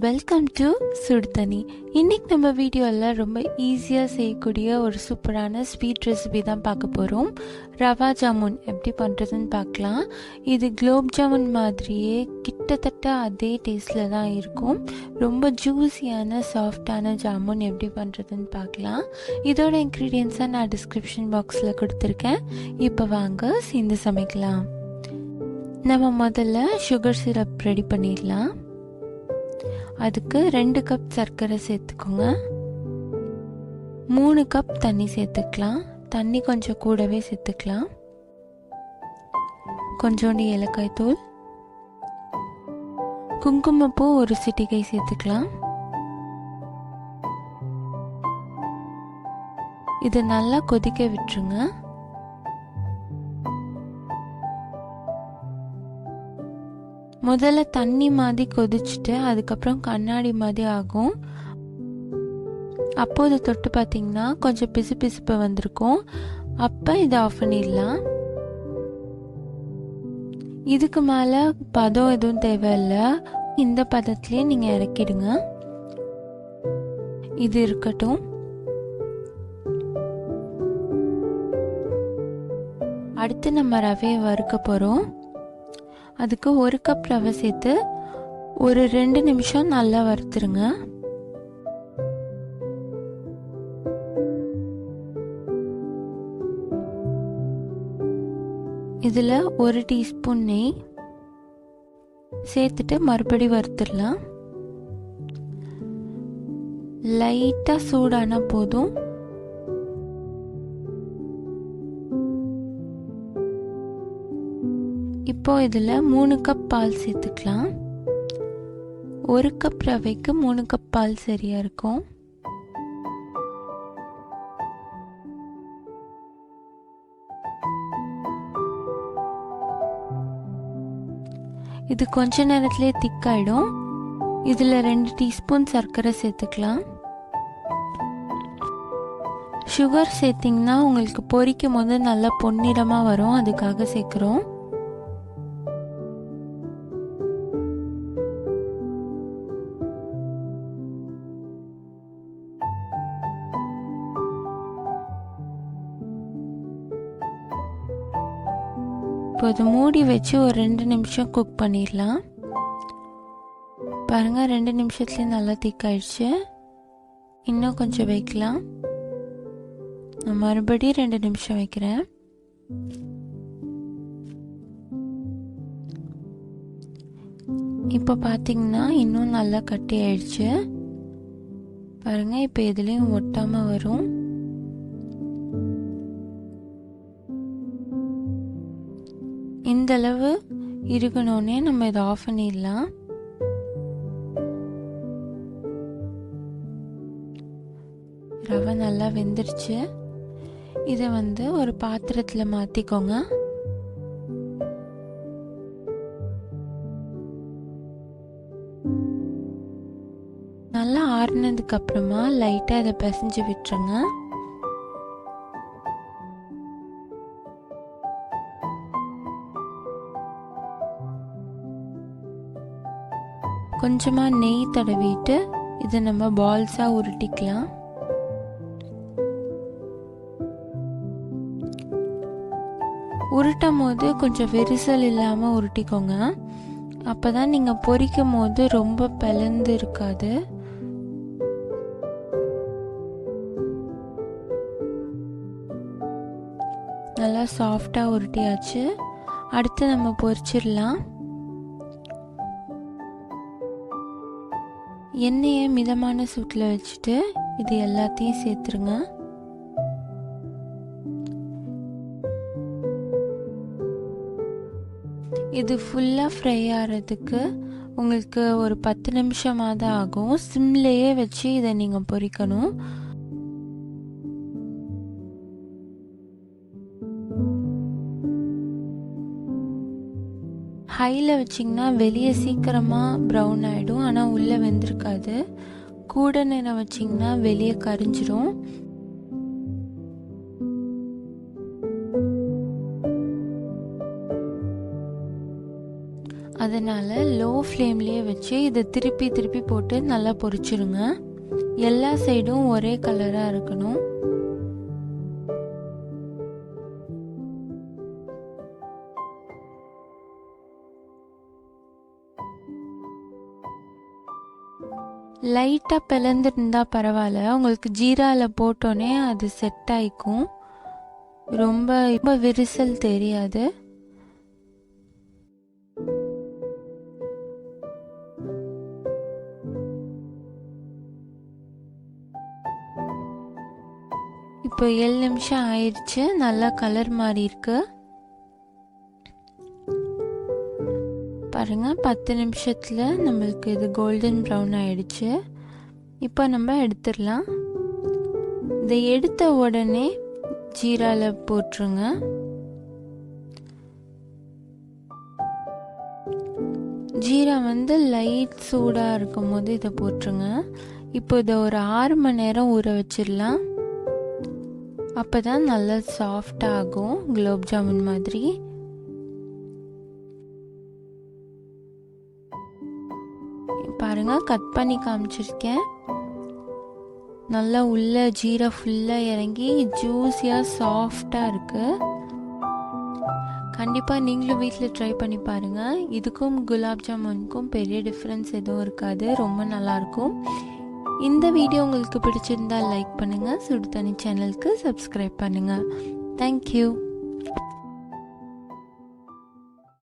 Welcome to சுடு தண்ணி. இன்றைக்கி நம்ம வீடியோவில் ரொம்ப ஈஸியாக செய்யக்கூடிய ஒரு சூப்பரான ஸ்வீட் ரெசிபி தான் பார்க்க போகிறோம். ரவா ஜாமுன் எப்படி பண்ணுறதுன்னு பார்க்கலாம். இது குலோப் ஜாமுன் மாதிரியே கிட்டத்தட்ட அதே டேஸ்ட்டில் தான் இருக்கும். ரொம்ப ஜூஸியான சாஃப்டான ஜாமுன் எப்படி பண்ணுறதுன்னு பார்க்கலாம். இதோட இன்க்ரீடியன்ஸை நான் டிஸ்கிரிப்ஷன் பாக்ஸில் கொடுத்துருக்கேன். இப்போ வாங்க சேர்ந்து சமைக்கலாம். நம்ம முதல்ல சுகர் சிரப் ரெடி பண்ணிடலாம். அதுக்கு 2 கப் சர்க்கரை சேர்த்துக்கோங்க. 3 கப் தண்ணி சேர்த்துக்கலாம். தண்ணி கொஞ்சம் கூடவே சேர்த்துக்கலாம். கொஞ்சோண்டு ஏலக்காய் தூள், குங்குமப்பூ ஒரு சிட்டிகை சேர்த்துக்கலாம். இது நல்லா கொதிக்க விட்டுருங்க. முதல்ல தண்ணி மாதிரி கொதிச்சுட்டு அதுக்கப்புறம் கண்ணாடி மாதிரி ஆகும். அப்போது தொட்டு பார்த்தீங்கன்னா கொஞ்சம் பிசு பிசுப்பு வந்திருக்கும். அப்போ இதை ஆஃப் பண்ணிடலாம். இதுக்கு மேலே பதம் எதுவும் தேவையில்லை. இந்த பதத்துலேயே நீங்கள் இறக்கிடுங்க. இது இருக்கட்டும். அடுத்து நம்ம ரவையை வறுக்க போகிறோம். அதுக்கு 1 கப் ரவை சேர்த்து ஒரு 2 நிமிஷம் நல்லா வறுத்துருங்க. இதில் 1 டீஸ்பூன் நெய் சேர்த்துட்டு மறுபடி வறுத்துடலாம். லைட்டாக சூடான போதும். இப்போ இதில் 3 கப் பால் சேர்த்துக்கலாம். 1 கப் ரவைக்கு 3 கப் பால் சரியா இருக்கும். இது கொஞ்ச நேரத்திலே திக்காயிடும். இதில் 2 டீஸ்பூன் சர்க்கரை சேர்த்துக்கலாம். சுகர் சேர்த்திங்கன்னா உங்களுக்கு பொரிக்கும் போது நல்லா பொன்னிறமாக வரும், அதுக்காக சேர்க்குறோம். இப்போ அதை மூடி வச்சு ஒரு 2 நிமிஷம் குக் பண்ணிடலாம். பாருங்கள், 2 நிமிஷத்துலேயே நல்லா திக்காயிடுச்சு. இன்னும் கொஞ்சம் வைக்கலாம். நான் மறுபடியும் 2 நிமிஷம் வைக்கிறேன். இப்போ பார்த்தீங்கன்னா இன்னும் நல்லா கட்டி ஆயிடுச்சு. பாருங்கள், இப்போ இதுலேயும் ஒட்டாமல் வரும். இந்த அளவு இருக்கணும்னே நம்ம இதை ஆஃப் பண்ணிடலாம். ரவை நல்லா வெந்துருச்சு. இதை ஒரு பாத்திரத்தில் மாற்றிக்கோங்க. நல்லா ஆறுனதுக்கு அப்புறமா லைட்டாக இதை பிசைஞ்சு விட்டுருங்க. கொஞ்சமாக நெய் தடவிட்டு இதை நம்ம பால்ஸாக உருட்டிக்கலாம். உருட்டும் போது கொஞ்சம் விரிசல் இல்லாமல் உருட்டிக்கோங்க. அப்போ தான் நீங்கள் பொரிக்கும் போது ரொம்ப பிளந்து இருக்காது. நல்லா சாஃப்டாக உருட்டியாச்சு. அடுத்து நம்ம பொரிச்சிடலாம். எண்ணெயை மிதமான சூட்டில் வச்சுட்டு இது எல்லாத்தையும் சேர்த்துருங்க. இது ஃபுல்லாக ஃப்ரை ஆகிறதுக்கு உங்களுக்கு ஒரு 10 நிமிஷமாக தான் ஆகும். சிம்லேயே வச்சு இதை நீங்கள் பொரிக்கணும். ஹையில் வச்சிங்கன்னா வெளியே சீக்கிரமாக ப்ரௌன் ஆகிடும், ஆனால் உள்ளே வெந்திருக்காது. கூட நேரம் வச்சிங்கன்னா வெளியே கரிஞ்சிரும். அதனால் லோ ஃப்ளேம்லேயே வச்சு இதை திருப்பி திருப்பி போட்டு நல்லா பொரிச்சிருங்க. எல்லா சைடும் ஒரே கலராக இருக்கணும். லைட்டாக பிளந்துருந்தா பரவாயில்ல, உங்களுக்கு ஜீராவில் போட்டோன்னே அது செட் ஆகிக்கும். ரொம்ப விரிசல் தெரியாது. இப்போ 7 நிமிஷம் ஆயிடுச்சு. நல்லா கலர் மாறி இருக்கு பாருங்க. 10 நிமிஷத்துல நம்மளுக்கு இது கோல்டன் ப்ரௌன் ஆயிடுச்சு. இப்போ நம்ம எடுத்துடலாம். இதை எடுத்த உடனே ஜீரால போட்டுருங்க. ஜீரா லைட் சூடாக இருக்கும் போது இதை போட்டுருங்க. இப்போ இதை ஒரு 6 மணி நேரம் ஊற வச்சிடலாம். அப்போ தான் நல்லா சாஃப்டாக ஆகும், குலோப் ஜாமுன் மாதிரி. பாருங்க, கட் பண்ணி காமிச்சிருக்கேன். நல்லா உள்ள ஜீரா ஃபுல்லாக இறங்கி ஜூஸியாக சாஃப்டாக இருக்கு. கண்டிப்பாக நீங்களும் வீட்டில் ட்ரை பண்ணி பாருங்கள். இதுக்கும் குலாப் ஜாமுனுக்கும் பெரிய டிஃப்ரென்ஸ் எதுவும் இருக்காது, ரொம்ப நல்லாயிருக்கும். இந்த வீடியோ உங்களுக்கு பிடிச்சிருந்தால் லைக் பண்ணுங்கள். சுடு தண்ணி சேனலுக்கு சப்ஸ்கிரைப் பண்ணுங்கள். தேங்க்யூ.